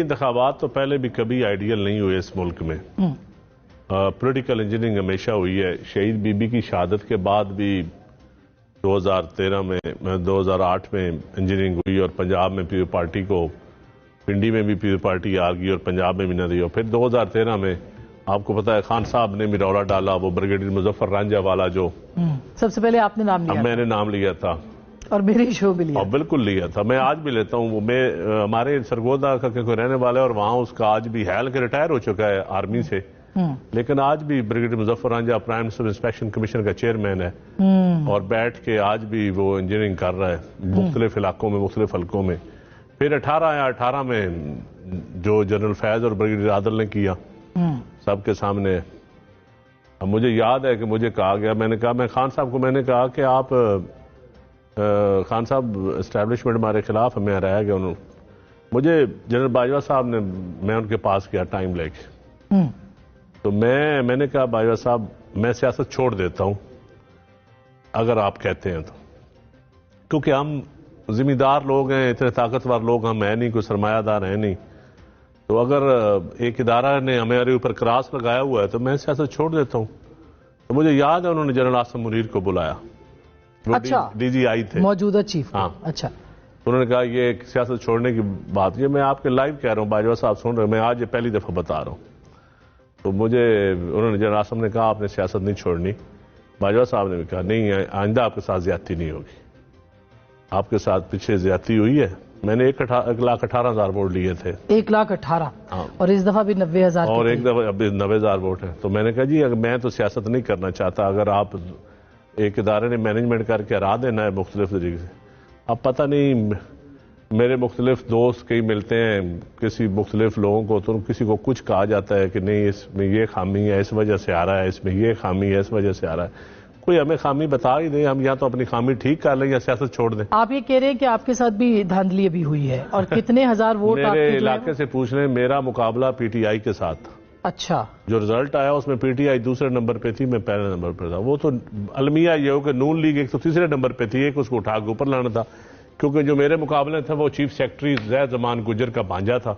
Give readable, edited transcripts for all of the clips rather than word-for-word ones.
انتخابات تو پہلے بھی کبھی آئیڈیل نہیں ہوئے اس ملک میں. پولیٹیکل انجینئرنگ ہمیشہ ہوئی ہے. شہید بی بی کی شہادت کے بعد بھی 2013 میں 2008 میں انجینئرنگ ہوئی اور پنجاب میں پیپلز پارٹی کو پنڈی میں بھی پیپلز پارٹی آ گئی اور پنجاب میں بھی نہ رہی. اور پھر 2013 میں آپ کو پتا ہے خان صاحب نے بھی رولا ڈالا, وہ بریگیڈیئر مظفر رانجھا والا جو سب سے پہلے آپ نے نام لیا, میں نے نام لیا تھا اور میرے شو بھی لیا, اور بالکل لیا تھا. میں آج بھی لیتا ہوں. میں ہمارے سرگودا کا کوئی رہنے والا ہے اور وہاں اس کا آج بھی حیال کے ریٹائر ہو چکا ہے آرمی سے, لیکن آج بھی brigadier Muzaffar Ranjha prime minister inspection commission کا چیئرمین ہے اور بیٹھ کے آج بھی وہ انجینئرنگ کر رہا ہے مختلف علاقوں میں, مختلف حلقوں میں. پھر 18 میں جو جنرل فیض اور بریگیڈیئر عادل نے کیا سب کے سامنے. اب مجھے یاد ہے کہ مجھے کہا گیا, میں نے کہا, میں خان صاحب کو میں نے کہا کہ آپ خان صاحب اسٹیبلشمنٹ ہمارے خلاف ہمیں رہ گیا. انہوں مجھے جنرل باجوہ صاحب نے, میں ان کے پاس کیا ٹائم لے کے, تو میں نے کہا باجوہ صاحب میں سیاست چھوڑ دیتا ہوں اگر آپ کہتے ہیں تو, کیونکہ ہم ذمہ دار لوگ ہیں, اتنے طاقتور لوگ ہم ہیں نہیں, کوئی سرمایہ دار ہیں نہیں, تو اگر ایک ادارہ نے ہمارے اوپر کراس لگایا ہوا ہے تو میں سیاست چھوڑ دیتا ہوں. تو مجھے یاد ہے انہوں نے جنرل آصم منیر کو بلایا, اچھا ڈی جی آئی تھے موجودہ چیف. ہاں, اچھا, انہوں نے کہا یہ سیاست چھوڑنے کی بات, یہ میں آپ کے لائیو کہہ رہا ہوں, باجوہ صاحب سن رہے ہیں, میں آج یہ پہلی دفعہ بتا رہا ہوں. تو مجھے انہوں نے جنرل آصم نے کہا آپ نے سیاست نہیں چھوڑنی. باجوہ صاحب نے بھی کہا نہیں, آئندہ آپ کے ساتھ زیادتی نہیں ہوگی, آپ کے ساتھ پیچھے زیادتی ہوئی ہے. میں نے 1,18,000 ووٹ لیے تھے. 1,18,000 اور اس دفعہ بھی 90,000 اور ایک دفعہ ابھی 90,000 ووٹ ہیں. تو میں نے کہا جی اگر میں تو سیاست نہیں کرنا چاہتا, اگر آپ ایک ادارے نے مینجمنٹ کر کے ہرا دینا ہے مختلف طریقے سے. اب پتہ نہیں میرے مختلف دوست کئی ملتے ہیں کسی مختلف لوگوں کو, تو کسی کو کچھ کہا جاتا ہے کہ نہیں اس میں یہ خامی ہے اس وجہ سے آ رہا ہے, اس میں یہ خامی ہے اس وجہ سے آ رہا ہے. کوئی ہمیں خامی بتا ہی دیں, ہم یا تو اپنی خامی ٹھیک کر لیں یا سیاست چھوڑ دیں. آپ یہ کہہ رہے ہیں کہ آپ کے ساتھ بھی دھاندلی بھی ہوئی ہے, اور کتنے ہزار ووٹ میرے علاقے سے پوچھ رہے ہیں. میرا مقابلہ پی ٹی آئی کے ساتھ. اچھا, جو رزلٹ آیا اس میں پی ٹی آئی دوسرے نمبر پہ تھی, میں پہلے نمبر پہ تھا. وہ تو المیہ یہ ہو کہ نون لیگ ایک تو تیسرے نمبر پہ تھی, ایک اس کو اٹھا کے اوپر لانا تھا, کیونکہ جو میرے مقابلے تھا وہ چیف سیکرٹری زید زمان گجر کا بھانجا تھا,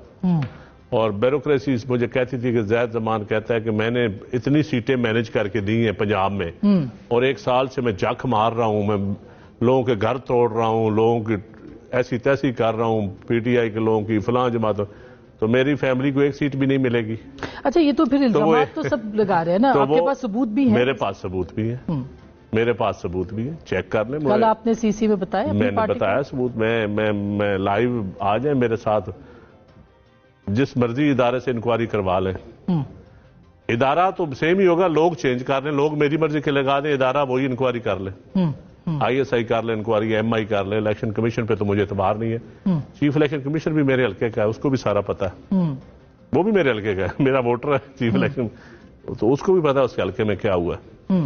اور بیوروکریسی مجھے کہتی تھی کہ زید زمان کہتا ہے کہ میں نے اتنی سیٹیں مینج کر کے دی ہیں پنجاب میں, اور 1 سال سے میں جک مار رہا ہوں, میں لوگوں کے گھر توڑ رہا ہوں, لوگوں کی ایسی تیسی کر رہا ہوں, پی ٹی آئی کے لوگوں کی فلاں جماعتوں, تو میری فیملی کو 1 سیٹ بھی نہیں ملے گی. اچھا, یہ تو پھر الزامات تو سب لگا رہے ہیں نا, آپ کے پاس ثبوت بھی ہیں؟ میرے پاس ثبوت بھی ہے, میرے پاس ثبوت بھی ہے, چیک کر لیں. کل آپ نے سی سی میں بتایا, میں نے بتایا ثبوت. میں لائیو آ جائیں میرے ساتھ, جس مرضی ادارے سے انکوائری کروا لیں. ادارہ تو سیم ہی ہوگا, لوگ چینج کر لیں, لوگ میری مرضی کے لگا دیں, ادارہ وہی انکوائری کر لیں. آئی ایس آئی کر لیں انکوائری, ایم آئی کر لیں. الیکشن کمیشن پہ تو مجھے اعتبار نہیں ہے. چیف الیکشن کمیشن بھی میرے حلقے کا ہے, اس کو بھی سارا پتا ہے, وہ بھی میرے حلقے کا ہے, میرا ووٹر ہے چیف الیکشن, تو اس کو بھی پتا ہے اس کے حلقے میں کیا ہوا ہے.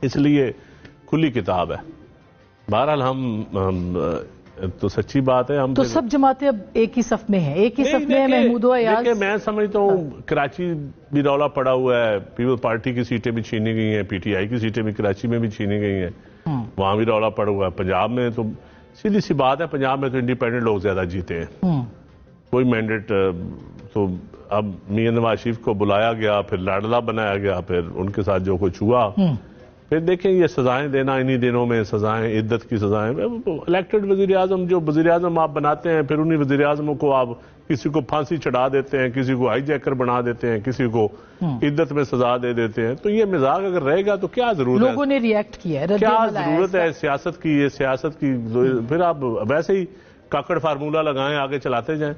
اس لیے کھلی کتاب ہے. بہرحال ہم تو سچی بات ہے, ہم تو سب جماعتیں اب ایک ہی صف میں ہیں, ایک ہی صف میں ہیں. محمود و ایاز, میں سمجھتا ہوں کراچی بھی رولا پڑا ہوا ہے, پیپلز پارٹی کی سیٹیں بھی چھینی گئی ہیں, پی ٹی آئی کی سیٹیں بھی کراچی میں بھی چھینی گئی ہیں, وہاں بھی رولا پڑا ہوا ہے. پنجاب میں تو سیدھی سی بات ہے, پنجاب میں تو انڈیپینڈنٹ لوگ زیادہ جیتے ہیں, کوئی مینڈیٹ. تو اب میاں نواز شریف کو بلایا گیا, پھر لاڈلا بنایا گیا, پھر ان کے ساتھ جو کچھ ہوا, پھر دیکھیں یہ سزائیں دینا انہی دنوں میں, سزائیں عدت کی سزائیں. الیکٹڈ وزیر اعظم, جو وزیر اعظم آپ بناتے ہیں, پھر انہی وزیر اعظموں کو آپ کسی کو پھانسی چڑھا دیتے ہیں, کسی کو ہائی جیکر بنا دیتے ہیں, کسی کو عدت میں سزا دے دیتے ہیں. تو یہ مزاج اگر رہے گا تو کیا ضرورت ہے, لوگوں نے ریئیکٹ کیا ہے, کیا ضرورت ہے سیاست کی, یہ سیاست کی. پھر آپ ویسے ہی کاکڑ فارمولہ لگائیں, آگے چلاتے جائیں.